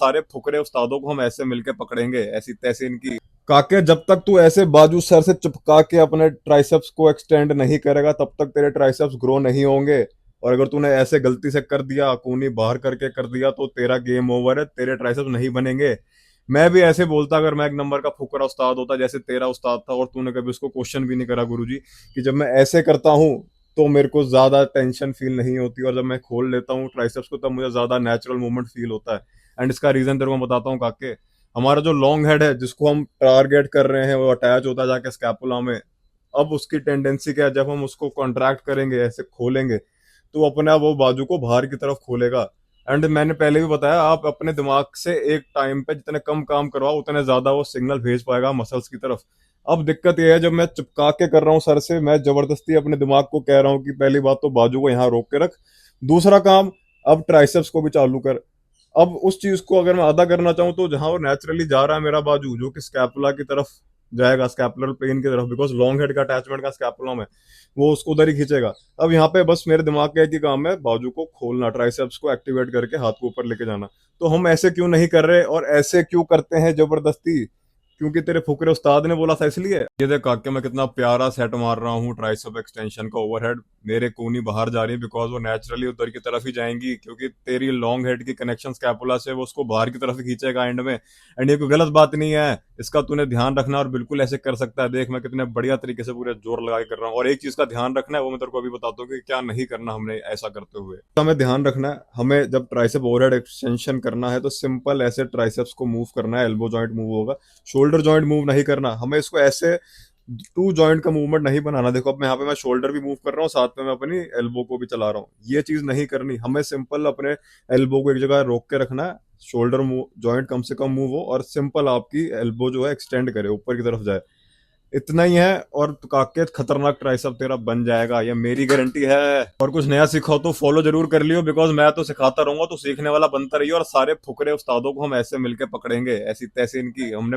सारे फुकरे उस्तादों को हम ऐसे मिलके पकड़ेंगे, ऐसी तैसे इनकी। काके जब तक तू ऐसे बाजू सर से चिपका के अपने ट्राइसेप्स को एक्सटेंड नहीं करेगा तब तक तेरे ट्राइसेप्स ग्रो नहीं होंगे। और अगर तूने ऐसे गलती से कर दिया, कूनी बाहर करके कर दिया, तो तेरा गेम ओवर है, तेरे ट्राइसेप्स नहीं बनेंगे। मैं भी ऐसे बोलता अगर मैं एक नंबर का फुकरा उस्ताद होता जैसे तेरा उस्ताद था, और तूने कभी उसको क्वेश्चन भी नहीं करा गुरुजी कि जब मैं ऐसे करता हूँ तो मेरे को ज्यादा टेंशन फील नहीं होती, और जब मैं खोल लेता हूँ ट्राइसेप्स को तब मुझे ज्यादा नेचुरल मूवमेंट फील होता है। एंड इसका रीजन तेरे को मैं बताता हूँ काके। हमारा जो लॉन्ग हेड है जिसको हम टारगेट कर रहे हैं वो अटैच होता है जाके स्कैपुला में। अब उसकी टेंडेंसी क्या है, जब हम उसको कॉन्ट्रैक्ट करेंगे, ऐसे खोलेंगे, तो अपने आप वो बाजू को बाहर की तरफ खोलेगा। एंड मैंने पहले भी बताया, आप अपने दिमाग से एक टाइम पे जितने कम काम करवाओ उतने ज्यादा वो सिग्नल भेज पाएगा मसल्स की तरफ। अब दिक्कत यह है, जब मैं चिपका के कर रहा हूँ सर से, मैं जबरदस्ती अपने दिमाग को कह रहा हूँ कि पहली बात तो बाजू को यहाँ रोक के रख, दूसरा काम अब ट्राइसेप्स को भी चालू कर। अब उस चीज को अगर मैं अदा करना चाहूँ तो जहां वो नेचुरली जा रहा है मेरा बाजू, जो कि स्कैपुला की तरफ जाएगा, स्कैपुलर प्लेन की तरफ, बिकॉज लॉन्ग हेड का अटैचमेंट का स्कैपुला में, वो उसको उधर ही खींचेगा। अब यहाँ पे बस मेरे दिमाग का एक ही काम है, बाजू को खोलना, ट्राइसेप्स को एक्टिवेट करके हाथ को ऊपर लेके जाना। तो हम ऐसे क्यों नहीं कर रहे और ऐसे क्यों करते हैं जबरदस्ती? क्योंकि तेरे फुकरे उस्ताद ने बोला था इसलिए। ये देख काके मैं कितना प्यारा सेट मार रहा हूँ ट्राइसेप एक्सटेंशन का ओवरहेड। मेरे कूनी बाहर जा रही है बिकॉज वो नेचुरली उधर की तरफ ही जाएंगी, क्योंकि तेरी लॉन्ग हेड की कनेक्शन स्कैपुला से वो उसको बाहर की तरफ ही खींचेगा एंड में। एंड ये कोई गलत बात नहीं है, इसका तूने ध्यान रखना और बिल्कुल ऐसे कर सकता है। देख मैं कितने बढ़िया तरीके से पूरे जोर लगा के कर रहा हूँ। और एक चीज का ध्यान रखना है, वो मैं तेरे को अभी बताता हूँ कि क्या नहीं करना हमने ऐसा करते हुए। तो हमें ध्यान रखना है, हमें जब ट्राइसेप ओवरहेड एक्सटेंशन करना है तो सिंपल ऐसे ट्राइसेप्स को मूव करना है, एल्बो जॉइंट मूव होगा, शोल्डर जॉइंट मूव नहीं करना। हमें इसको ऐसे टू जॉइंट का मूवमेंट नहीं बनाना। देखो अब मैं यहाँ पे मैं शोल्डर भी मूव कर रहा हूँ, साथ में मैं अपनी एल्बो को भी चला रहा हूँ, ये चीज नहीं करनी। हमें सिंपल अपने एल्बो को एक जगह रोक के रखना है, शोल्डर जॉइंट कम से कम मूव हो, और सिंपल आपकी एल्बो जो है एक्सटेंड करे, ऊपर की तरफ जाए। इतना ही है, और काके खतरनाक ट्राइसेप तेरा बन जाएगा, ये मेरी गारंटी है। और कुछ नया सीखो तो फॉलो जरूर कर लियो, बिकॉज मैं तो सिखाता रहूंगा तो सीखने वाला बनता रहियो। और सारे फुकरे उस्तादों को हम ऐसे मिलके पकड़ेंगे, ऐसी तैसे इनकी हमने